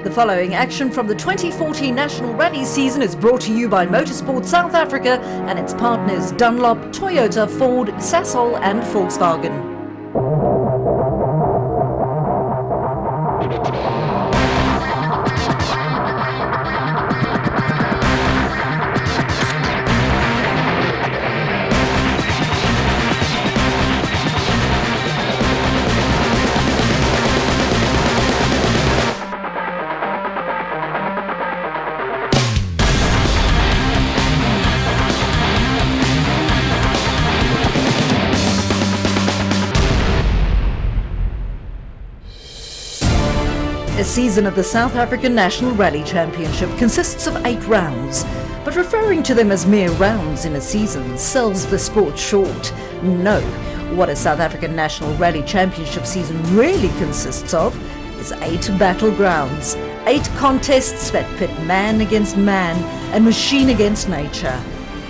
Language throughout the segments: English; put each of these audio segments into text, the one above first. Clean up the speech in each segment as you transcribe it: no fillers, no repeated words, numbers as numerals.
The following action from the 2014 National Rally season is brought to you by Motorsport South Africa and its partners Dunlop, Toyota, Ford, Sasol and Volkswagen. A season of the South African National Rally Championship consists of 8 rounds, but referring to them as mere rounds in a season sells the sport short. No, what a South African National Rally Championship season really consists of is 8 battlegrounds, 8 contests that pit man against man and machine against nature.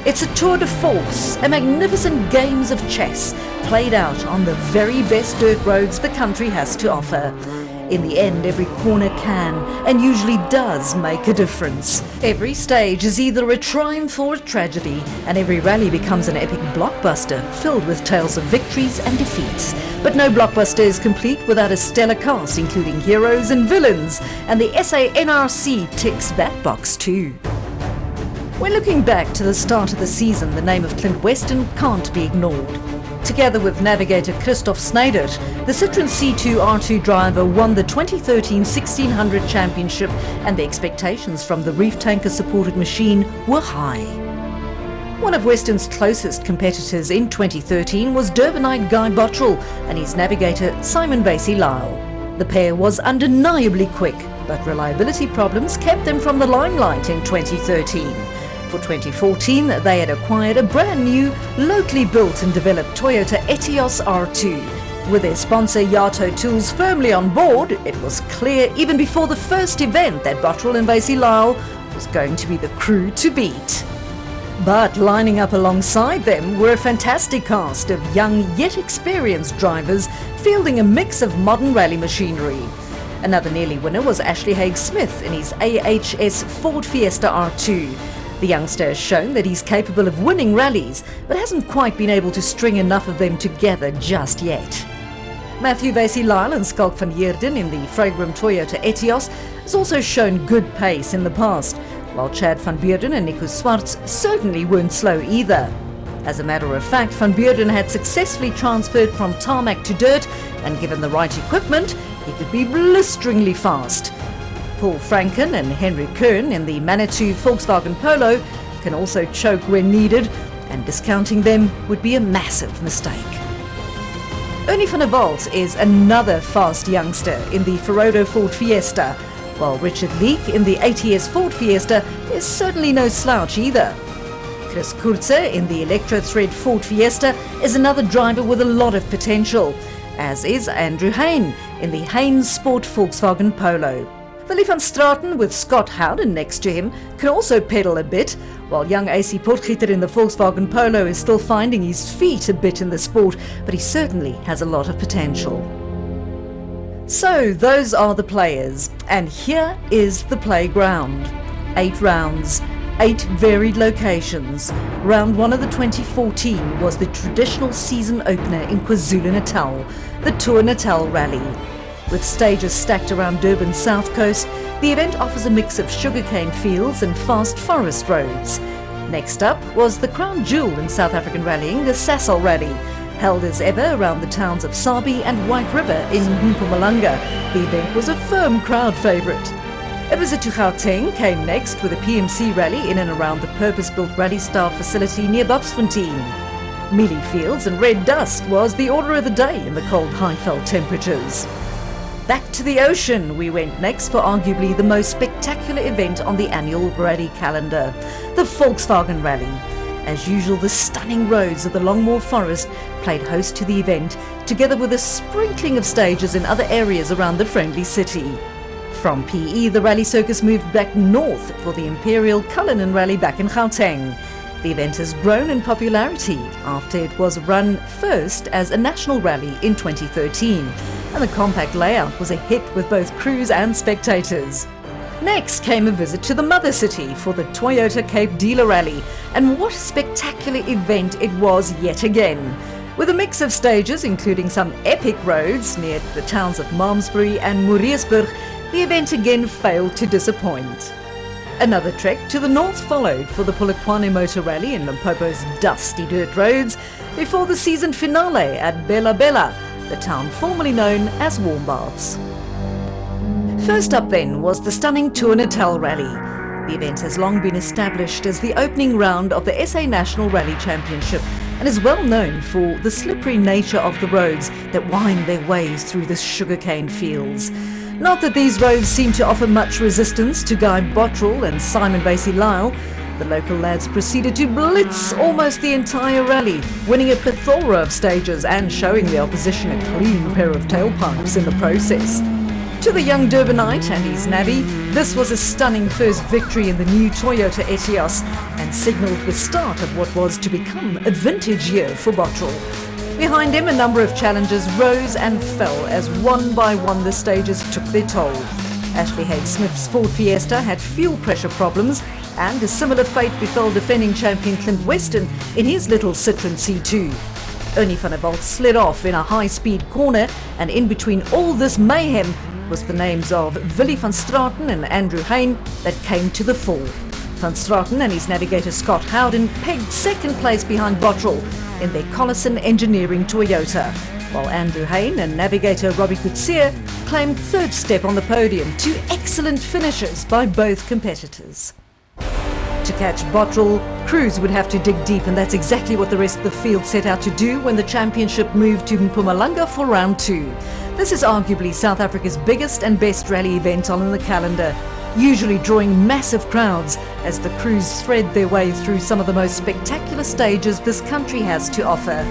It's a tour de force, a magnificent games of chess played out on the very best dirt roads the country has to offer. In the end, every corner can and usually does make a difference. Every stage is either a triumph or a tragedy, and every rally becomes an epic blockbuster filled with tales of victories and defeats. But no blockbuster is complete without a stellar cast including heroes and villains, and the SA NRC ticks that box too. When looking back to the start of the season, the name of Clint Weston can't be ignored. Together with navigator Christoph Sneijder, the Citroën C2 R2 driver won the 2013 1600 championship, and the expectations from the reef tanker supported machine were high. One of Weston's closest competitors in 2013 was Durbanite Guy Bottrell and his navigator Simon Basie-Lyle. The pair was undeniably quick, but reliability problems kept them from the limelight in 2013. For 2014, they had acquired a brand new, locally built and developed Toyota Etios R2. With their sponsor Yato Tools firmly on board, it was clear even before the first event that Bottrell and Basie-Lyle was going to be the crew to beat. But lining up alongside them were a fantastic cast of young yet experienced drivers fielding a mix of modern rally machinery. Another nearly winner was Ashley Haig-Smith in his AHS Ford Fiesta R2. The youngster has shown that he's capable of winning rallies, but hasn't quite been able to string enough of them together just yet. Matthew Basie-Lyle and Schalk van Heerden in the Fragram Toyota Etios has also shown good pace in the past, while Chad van Beurden and Nico Swartz certainly weren't slow either. As a matter of fact, van Beurden had successfully transferred from tarmac to dirt, and given the right equipment, he could be blisteringly fast. Paul Franken and Henry Kern in the Manitou Volkswagen Polo can also choke when needed, and discounting them would be a massive mistake. Ernie van der Walt is another fast youngster in the Ferodo Ford Fiesta, while Richard Leek in the ATS Ford Fiesta is certainly no slouch either. Chris Kurzer in the Electro Thread Ford Fiesta is another driver with a lot of potential, as is Andrew Hain in the Hain Sport Volkswagen Polo. Willie van Straten with Scott Howden next to him can also pedal a bit, while young AC Potgieter in the Volkswagen Polo is still finding his feet a bit in the sport, but he certainly has a lot of potential. So those are the players, and here is the playground. 8 rounds, 8 varied locations. Round 1 of the 2014 was the traditional season opener in KwaZulu-Natal, the Tour Natal Rally. With stages stacked around Durban's south coast, the event offers a mix of sugarcane fields and fast forest roads. Next up was the crown jewel in South African rallying, the Sasol Rally, held as ever around the towns of Sabi and White River in Mpumalanga. The event was a firm crowd favourite. A visit to Gauteng came next with a PMC rally in and around the purpose-built rally-style facility near Babsfontein. Mealie fields and red dust was the order of the day in the cold Highveld temperatures. Back to the ocean we went next for arguably the most spectacular event on the annual rally calendar, the Volkswagen Rally. As usual, the stunning roads of the Longmoor Forest played host to the event, together with a sprinkling of stages in other areas around the friendly city. From PE, the rally circus moved back north for the Imperial Cullinan Rally back in Gauteng. The event has grown in popularity after it was run first as a national rally in 2013, and the compact layout was a hit with both crews and spectators. Next came a visit to the mother city for the Toyota Cape Dealer Rally, and what a spectacular event it was yet again. With a mix of stages including some epic roads near the towns of Malmesbury and Moorreesburg, the event again failed to disappoint. Another trek to the north followed for the Polokwane Motor Rally in Limpopo's dusty dirt roads before the season finale at Bela Bela, the town formerly known as Warm Baths. First up then was the stunning Tour Natal Rally. The event has long been established as the opening round of the SA National Rally Championship and is well known for the slippery nature of the roads that wind their ways through the sugarcane fields. Not that these roads seem to offer much resistance to Guy Bottrell and Simon Basie-Lyle. The local lads proceeded to blitz almost the entire rally, winning a plethora of stages and showing the opposition a clean pair of tailpipes in the process. To the young Durbanite and his navvy, this was a stunning first victory in the new Toyota Etios and signalled the start of what was to become a vintage year for Bottrell. Behind him, a number of challengers rose and fell as one by one the stages took their toll. Ashley Haig-Smith's Ford Fiesta had fuel pressure problems, and a similar fate befell defending champion Clint Weston in his little Citroen C2. Ernie van der Walt slid off in a high-speed corner, and in between all this mayhem was the names of Willie van Straten and Andrew Hain that came to the fore. Van Straten and his navigator Scott Howden pegged second place behind Bottrell in their Collison Engineering Toyota, while Andrew Hain and navigator Robbie Coetzee claimed third step on the podium, two excellent finishes by both competitors. To catch Bottrell, crews would have to dig deep, and that's exactly what the rest of the field set out to do when the championship moved to Mpumalanga for round two. This is arguably South Africa's biggest and best rally event on the calendar, usually drawing massive crowds as the crews thread their way through some of the most spectacular stages this country has to offer.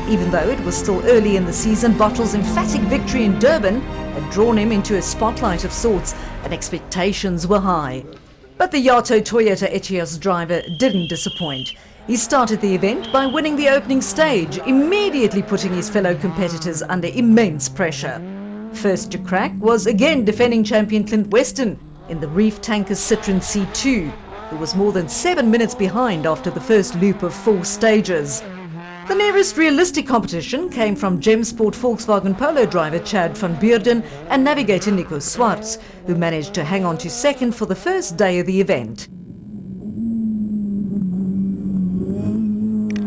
Even though it was still early in the season, Bottrell's emphatic victory in Durban had drawn him into a spotlight of sorts, and expectations were high. But the Yato Toyota Etios driver didn't disappoint. He started the event by winning the opening stage, immediately putting his fellow competitors under immense pressure. First to crack was again defending champion Clint Weston in the Reef Tankers Citroen C2, who was more than 7 minutes behind after the first loop of 4 stages. The nearest realistic competition came from Gemsport Volkswagen Polo driver Chad van Beurden and navigator Nico Swartz, who managed to hang on to second for the first day of the event.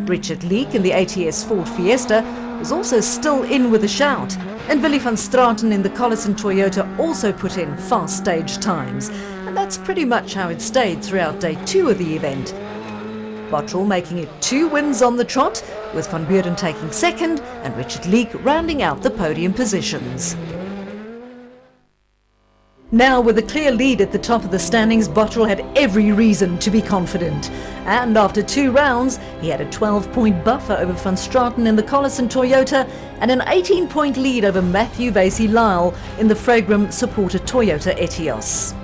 Richard Leek in the ATS Ford Fiesta was also still in with a shout, and Willie van Straten in the Collison Toyota also put in fast stage times, and that's pretty much how it stayed throughout day 2 of the event. Bottrell making it 2 wins on the trot, with Van Beurden taking second and Richard Leek rounding out the podium positions. Now with a clear lead at the top of the standings, Bottrell had every reason to be confident. And after 2 rounds, he had a 12-point buffer over Van Straten in the Collison Toyota and an 18-point lead over Matthew Basie-Lyle in the Fragram supported Toyota Etios.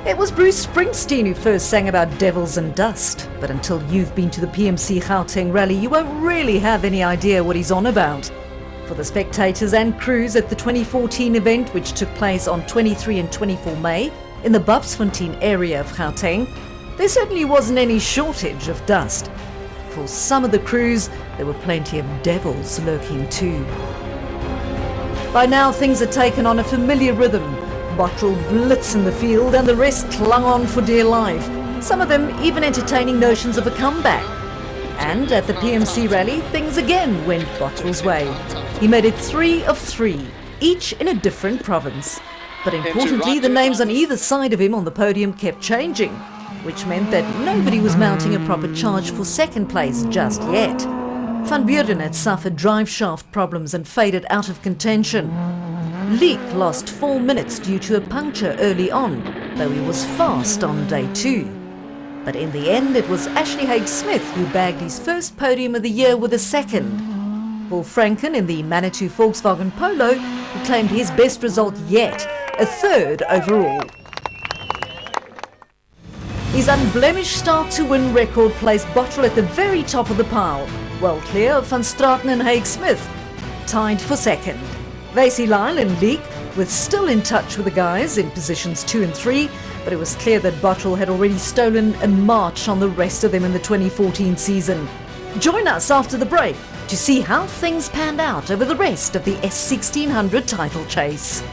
It was Bruce Springsteen who first sang about devils and dust, but until you've been to the PMC Gauteng rally, you won't really have any idea what he's on about. For the spectators and crews at the 2014 event, which took place on 23 and 24 May in the Babsfontein area of Gauteng, there certainly wasn't any shortage of dust. For some of the crews, there were plenty of devils lurking too. By now things had taken on a familiar rhythm. Bottrell blitz in the field and the rest clung on for dear life, some of them even entertaining notions of a comeback. And at the PMC rally, things again went Bottrell's way. He made it 3 of 3, each in a different province. But importantly, the names on either side of him on the podium kept changing, which meant that nobody was mounting a proper charge for second place just yet. Van Beurden had suffered drive shaft problems and faded out of contention. Leek lost 4 minutes due to a puncture early on, though he was fast on day 2. But in the end, it was Ashley Haig-Smith who bagged his first podium of the year with a second. Paul Franken in the Manitou Volkswagen Polo, who claimed his best result yet, a third overall. His unblemished start-to-win record placed Bottrell at the very top of the pile, well clear of Van Straten and Haig-Smith, tied for second. Vasey Lyle and Leek were still in touch with the guys in positions 2 and 3, but it was clear that Bottrell had already stolen a march on the rest of them in the 2014 season. Join us after the break to see how things panned out over the rest of the S1600 title chase.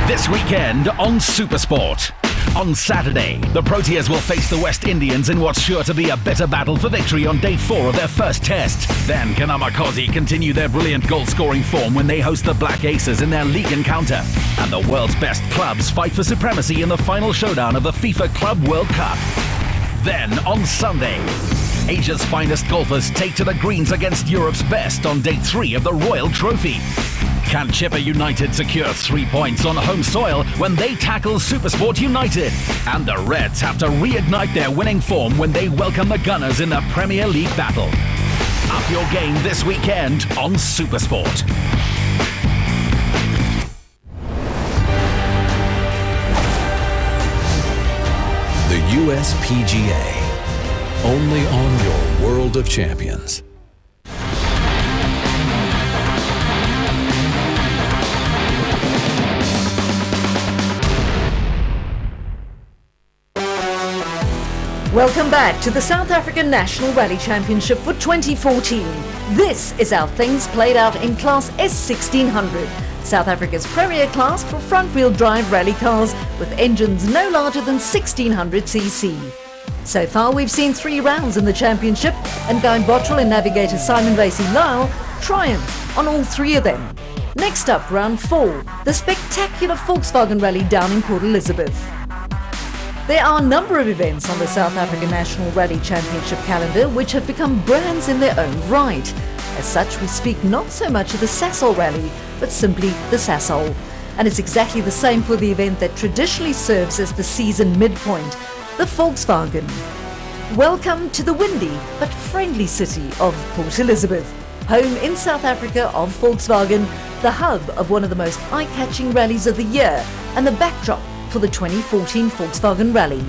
This weekend on Supersport. On Saturday, the Proteas will face the West Indians in what's sure to be a bitter battle for victory on day 4 of their first test. Then Kanamakosi continue their brilliant goal-scoring form when they host the Black Aces in their league encounter. And the world's best clubs fight for supremacy in the final showdown of the FIFA Club World Cup. Then on Sunday, Asia's finest golfers take to the greens against Europe's best on day 3 of the Royal Trophy. Can Chipper United secure 3 points on home soil when they tackle Supersport United? And the Reds have to reignite their winning form when they welcome the Gunners in the Premier League battle. Up your game this weekend on Supersport. The USPGA, only on your World of Champions. Welcome back to the South African National Rally Championship for 2014. This is how things played out in Class S1600, South Africa's premier class for front-wheel drive rally cars with engines no larger than 1600cc. So far we've seen 3 rounds in the championship, and Guy Bottrell and navigator Simon Vasey Lyle triumph on all 3 of them. Next up, round 4, the spectacular Volkswagen Rally down in Port Elizabeth. There are a number of events on the South African National Rally Championship calendar which have become brands in their own right. As such, we speak not so much of the Sasol Rally, but simply the Sasol. And it's exactly the same for the event that traditionally serves as the season midpoint, the Volkswagen. Welcome to the windy but friendly city of Port Elizabeth, home in South Africa of Volkswagen, the hub of one of the most eye-catching rallies of the year, and the backdrop for the 2014 Volkswagen Rally.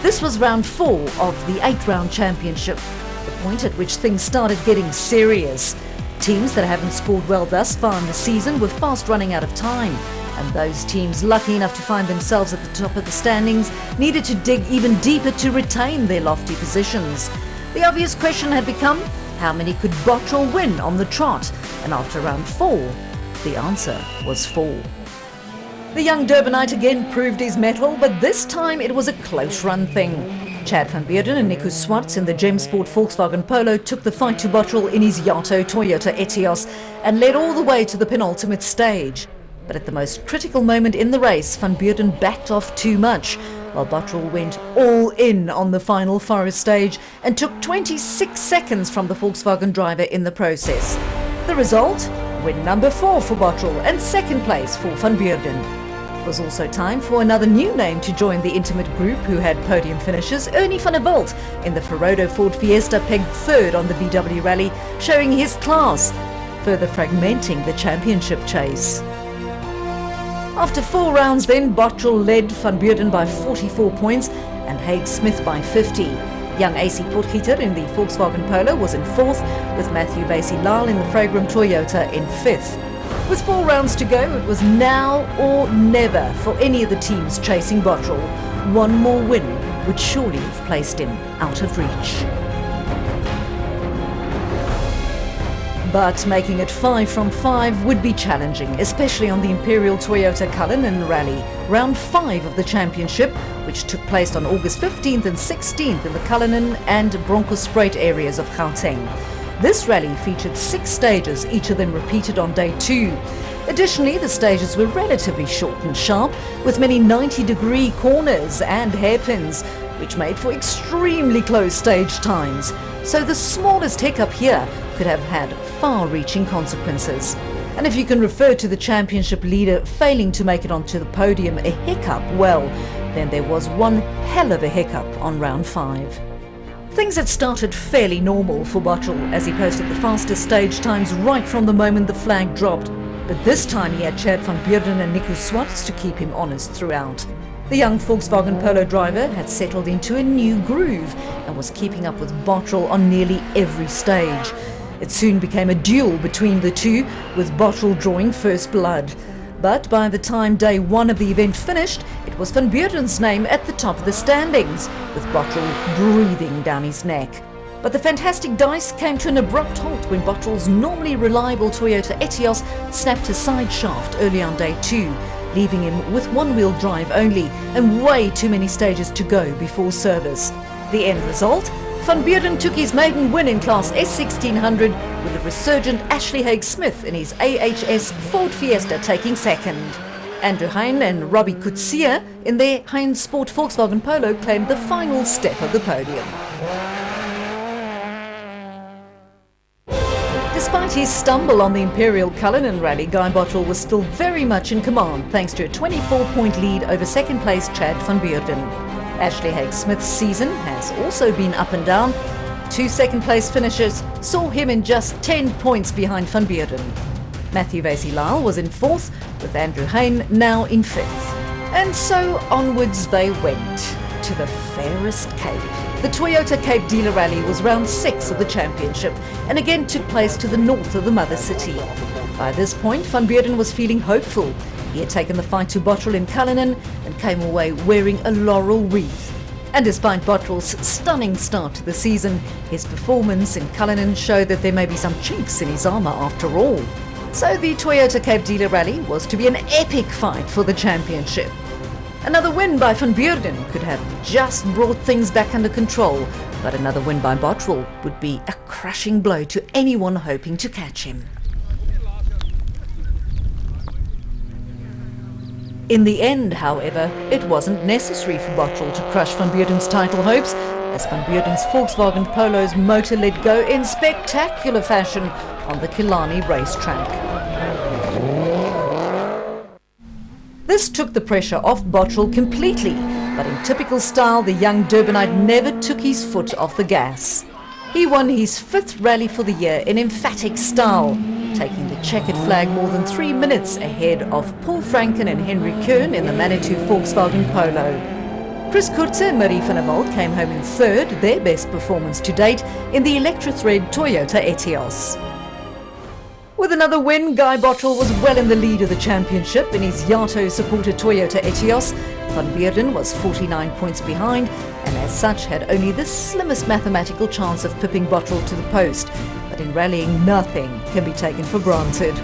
This was round 4 of the 8-round championship, the point at which things started getting serious. Teams that haven't scored well thus far in the season were fast running out of time, and those teams lucky enough to find themselves at the top of the standings needed to dig even deeper to retain their lofty positions. The obvious question had become, how many could Bottrell win on the trot? And after round 4, the answer was 4. The young Durbanite again proved his mettle, but this time it was a close-run thing. Chad van Beerden and Nico Swartz in the Gem Sport Volkswagen Polo took the fight to Bottrell in his Yato Toyota Etios and led all the way to the penultimate stage. But at the most critical moment in the race, van Beerden backed off too much, while Bottrell went all in on the final forest stage and took 26 seconds from the Volkswagen driver in the process. The result? Win number 4 for Bottrell and second place for van Beerden. It was also time for another new name to join the intimate group who had podium finishes. Ernie van der Walt in the Ferodo Ford Fiesta pegged 3rd on the VW Rally, showing his class, further fragmenting the championship chase. After 4 rounds then, Bottrell led van Beerden by 44 points and Haig Smith by 50. Young AC Potgieter in the Volkswagen Polo was in 4th, with Matthew Vasey Lyle in the Fragram Toyota in 5th. With 4 rounds to go, it was now or never for any of the teams chasing Bottrell. One more win would surely have placed him out of reach. But making it 5 from 5 would be challenging, especially on the Imperial Toyota Cullinan Rally, round 5 of the championship, which took place on August 15th and 16th in the Cullinan and Bronkhorstspruit areas of Gauteng. This rally featured 6 stages, each of them repeated on day 2. Additionally, the stages were relatively short and sharp, with many 90-degree corners and hairpins, which made for extremely close stage times. So the smallest hiccup here could have had far-reaching consequences. And if you can refer to the championship leader failing to make it onto the podium a hiccup, well, then there was one hell of a hiccup on round 5. Things had started fairly normal for Bottrell as he posted the fastest stage times right from the moment the flag dropped. But this time he had Chad van Beerden and Nico Swartz to keep him honest throughout. The young Volkswagen Polo driver had settled into a new groove and was keeping up with Bottrell on nearly every stage. It soon became a duel between the two, with Bottrell drawing first blood. But by the time day one of the event finished, it was Van Beurden's name at the top of the standings, with Bottrell breathing down his neck. But the fantastic dice came to an abrupt halt when Bottrell's normally reliable Toyota Etios snapped a side shaft early on day two, leaving him with one-wheel drive only and way too many stages to go before service. The end result? Van Beurden took his maiden win in Class S1600, with the resurgent Ashley Haig-Smith in his AHS Ford Fiesta taking second. Andrew Hein and Robbie Kutsia in their Hein Sport Volkswagen Polo claimed the final step of the podium. Despite his stumble on the Imperial Cullinan Rally, Guy Bottrell was still very much in command thanks to a 24-point lead over second-place Chad Van Beurden. Ashley Haig-Smith's season has also been up and down. Two second-place finishes saw him in just 10 points behind Van Beurden. Matthew Vasey-Lyle was in fourth, with Andrew Hein now in fifth. And so onwards they went to the fairest Cape. The Toyota Cape Dealer Rally was round 6 of the championship and again took place to the north of the mother city. By this point, Van Beurden was feeling hopeful. He had taken the fight to Bottrell in Cullinan and came away wearing a laurel wreath. And despite Bottrell's stunning start to the season, his performance in Cullinan showed that there may be some chinks in his armour after all. So the Toyota Cape Dealer Rally was to be an epic fight for the championship. Another win by Van Beurden could have just brought things back under control, but another win by Bottrell would be a crushing blow to anyone hoping to catch him. In the end, however, it wasn't necessary for Bottrell to crush Van Beurden's title hopes, as Van Beurden's Volkswagen Polo's motor let go in spectacular fashion on the Killarney racetrack. This took the pressure off Bottrell completely, but in typical style, the young Durbanite never took his foot off the gas. He won his 5th rally for the year in emphatic style, taking the checkered flag more than 3 minutes ahead of Paul Franken and Henry Kern in the Manitou Volkswagen Polo. Chris Kurtze and Marie van der Walt came home in 3rd, their best performance to date, in the Electrothread Toyota Etios. With another win, Guy Bottrell was well in the lead of the championship in his Yato-supported Toyota Etios. Van Beurden was 49 points behind and as such had only the slimmest mathematical chance of pipping Bottrell to the post. But in rallying, nothing can be taken for granted.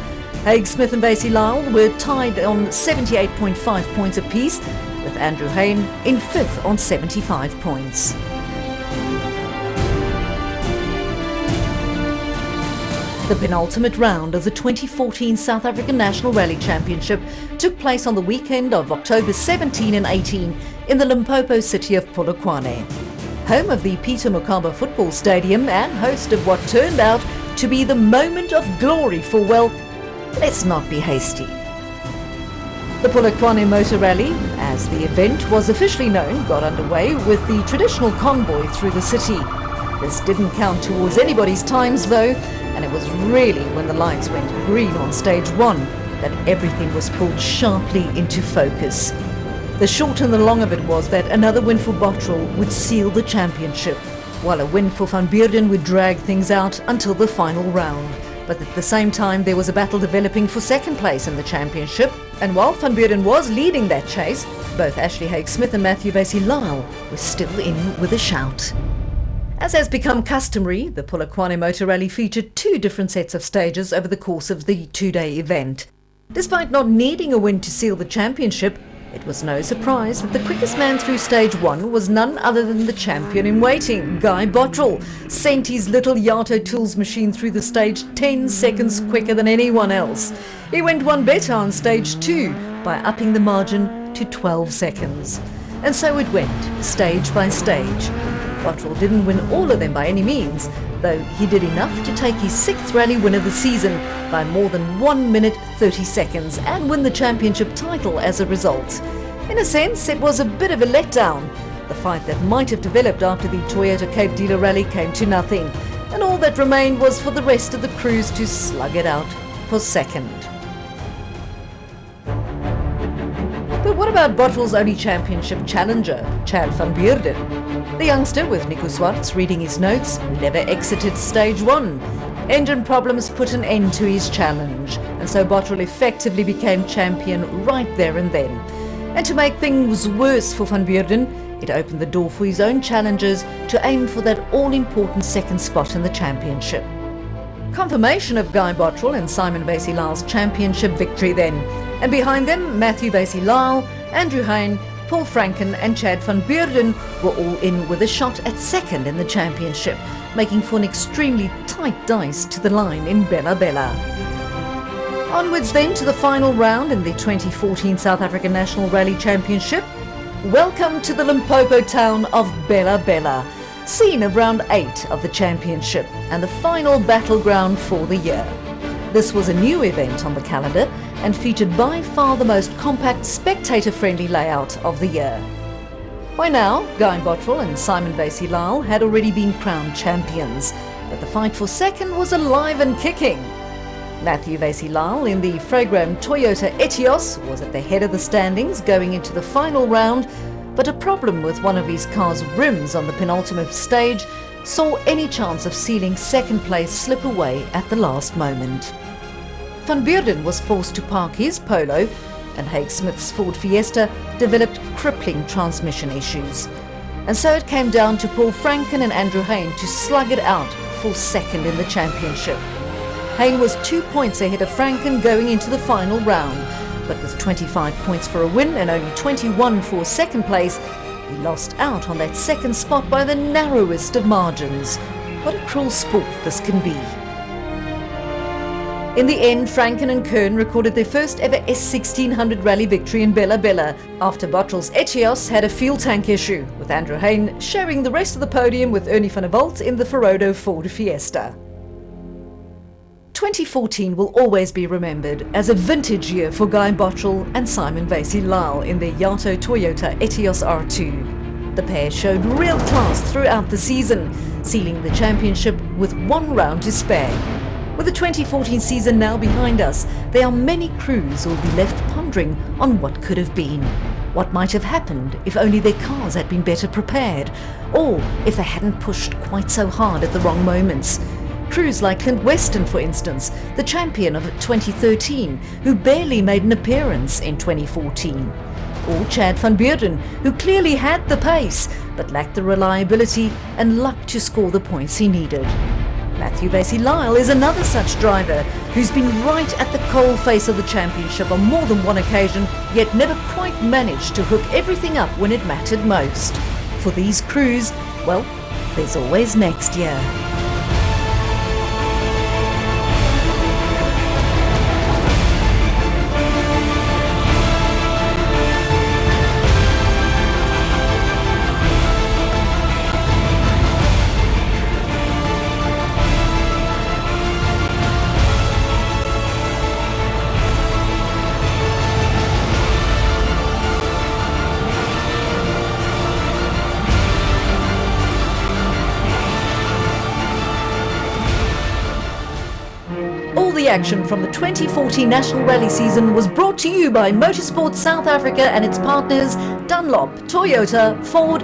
Haig-Smith and Vasey-Lyle were tied on 78.5 points apiece, with Andrew Hein in 5th on 75 points. The penultimate round of the 2014 South African National Rally Championship took place on the weekend of October 17 and 18 in the Limpopo city of Polokwane. Home of the Peter Mokaba Football Stadium and host of what turned out to be the moment of glory for, well, let's not be hasty. The Polokwane Motor Rally, as the event was officially known, got underway with the traditional convoy through the city. This didn't count towards anybody's times though, and it was really when the lights went green on stage 1 that everything was pulled sharply into focus. The short and the long of it was that another win for Bottrell would seal the championship, while a win for Van Beurden would drag things out until the final round. But at the same time, there was a battle developing for second place in the championship, and while Van Beurden was leading that chase, both Ashley Haig-Smith and Matthew Vasey-Lyle were still in with a shout. As has become customary, the Polokwane Motor Rally featured 2 different sets of stages over the course of the 2-day event. Despite not needing a win to seal the championship, it was no surprise that the quickest man through stage 1 was none other than the champion in waiting, Guy Bottrell, sent his little Yato Tools machine through the stage 10 seconds quicker than anyone else. He went one better on stage 2 by upping the margin to 12 seconds. And so it went, stage by stage. Bottrell didn't win all of them by any means, though he did enough to take his 6th rally win of the season by more than 1 minute 30 seconds and win the championship title as a result. In a sense, it was a bit of a letdown. The fight that might have developed after the Toyota Cape Dealer Rally came to nothing, and all that remained was for the rest of the crews to slug it out for second. The what about Bottrell's only championship challenger, Chad van Beurden? The youngster, with Nico Swartz reading his notes, never exited stage 1. Engine problems put an end to his challenge, and so Bottrell effectively became champion right there and then. And to make things worse for van Beurden, it opened the door for his own challengers to aim for that all-important second spot in the championship. Confirmation of Guy Bottrell and Simon Vasey-Lyle's championship victory then. And behind them, Matthew Vasey-Lyle, Andrew Hein, Paul Franken and Chad van Beurden were all in with a shot at second in the championship, making for an extremely tight dice to the line in Bella Bella. Onwards then to the final round in the 2014 South African National Rally Championship. Welcome to the Limpopo town of Bella Bella, scene of round 8 of the championship and the final battleground for the year. This was a new event on the calendar and featured by far the most compact, spectator-friendly layout of the year. By now, Guy Bottrell and Simon Vasey-Lyle had already been crowned champions, but the fight for second was alive and kicking. Matthew Vasey-Lyle in the Fragram Toyota Etios was at the head of the standings going into the final round, but a problem with one of his car's rims on the penultimate stage saw any chance of sealing second place slip away at the last moment. Van Beurden was forced to park his Polo, and Haig Smith's Ford Fiesta developed crippling transmission issues. And so it came down to Paul Franken and Andrew Hein to slug it out for second in the championship. Hein was 2 points ahead of Franken going into the final round, but with 25 points for a win and only 21 for second place, he lost out on that second spot by the narrowest of margins. What a cruel sport this can be. In the end, Franken and Kern recorded their first ever S1600 rally victory in Bella Bella after Bottrell's Etios had a fuel tank issue, with Andrew Hein sharing the rest of the podium with Ernie van der Walt in the Ferodo Ford Fiesta. 2014 will always be remembered as a vintage year for Guy Bottrell and Simon Vasey-Lyle in their Yato Toyota Etios R2. The pair showed real class throughout the season, sealing the championship with 1 round to spare. With the 2014 season now behind us, there are many crews who will be left pondering on what could have been. What might have happened if only their cars had been better prepared, or if they hadn't pushed quite so hard at the wrong moments. Crews like Clint Weston, for instance, the champion of 2013, who barely made an appearance in 2014. Or Chad van Beurden, who clearly had the pace, but lacked the reliability and luck to score the points he needed. Matthew Vasey-Lyle is another such driver who's been right at the coalface of the championship on more than one occasion, yet never quite managed to hook everything up when it mattered most. For these crews, well, there's always next year. The action from the 2014 National Rally season was brought to you by Motorsport South Africa and its partners Dunlop, Toyota, Ford,